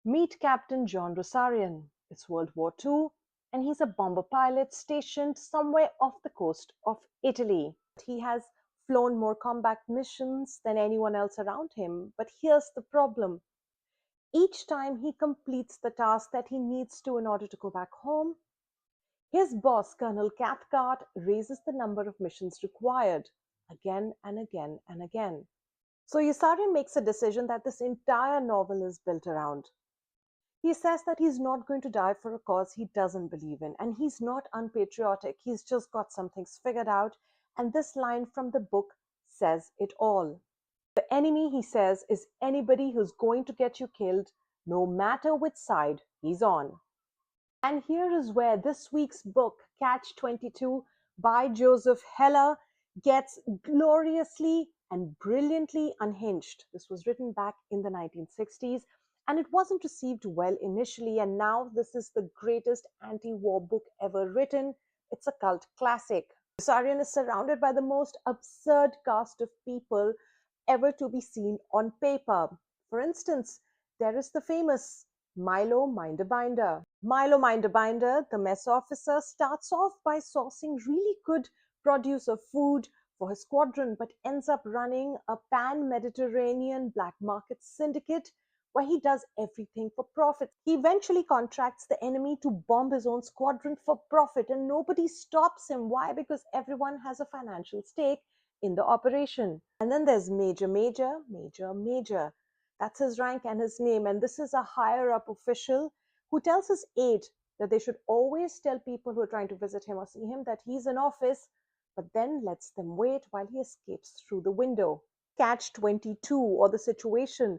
Meet Captain John Yossarian. It's World War II, and he's a bomber pilot stationed somewhere off the coast of Italy. He has flown more combat missions than anyone else around him, but here's the problem. Each time he completes the task that he needs to in order to go back home, his boss, Colonel Cathcart, raises the number of missions required again and again and again. So Yossarian makes a decision that this entire novel is built around. He says that he's not going to die for a cause he doesn't believe in, and he's not unpatriotic. He's just got some things figured out, and this line from the book says it all. The enemy, he says, is anybody who's going to get you killed, no matter which side he's on. And here is where this week's book, Catch-22 by Joseph Heller, gets gloriously and brilliantly unhinged. This was written back in the 1960s, and it wasn't received well initially, and now this is the greatest anti-war book ever written. It's a cult classic. Yossarian is surrounded by the most absurd cast of people ever to be seen on paper. For instance, there is the famous Milo Minderbinder. Milo Minderbinder, the mess officer, starts off by sourcing really good produce of food for his squadron, but ends up running a pan-Mediterranean black market syndicate where he does everything for profit. He eventually contracts the enemy to bomb his own squadron for profit, and nobody stops him. Why? Because everyone has a financial stake in the operation. And then there's Major. That's his rank and his name. And this is a higher up official who tells his aide that they should always tell people who are trying to visit him or see him that he's in office, but then lets them wait while he escapes through the window. Catch-22, or the situation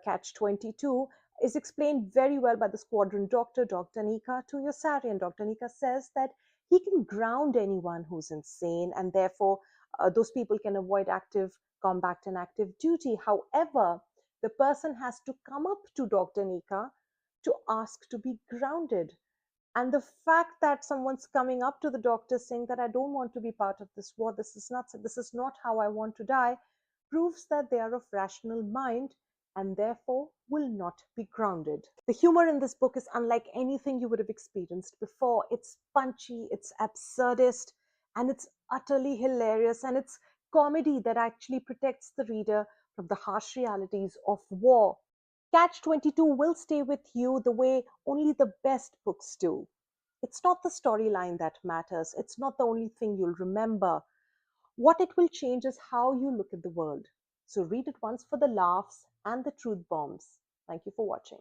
Catch-22, is explained very well by the squadron doctor, Dr. Nika, to Yossarian. Dr. Nika says that he can ground anyone who's insane, and therefore those people can avoid active combat and active duty. However, the person has to come up to Dr. Nika to ask to be grounded. And the fact that someone's coming up to the doctor saying that I don't want to be part of this war, this is not how I want to die, proves that they are of rational mind and therefore will not be grounded. The humor in this book is unlike anything you would have experienced before. It's punchy, it's absurdist, and it's utterly hilarious, and it's comedy that actually protects the reader from the harsh realities of war. Catch-22 will stay with you the way only the best books do. It's not the storyline that matters. It's not the only thing you'll remember. What it will change is how you look at the world. So read it once for the laughs and the truth bombs. Thank you for watching.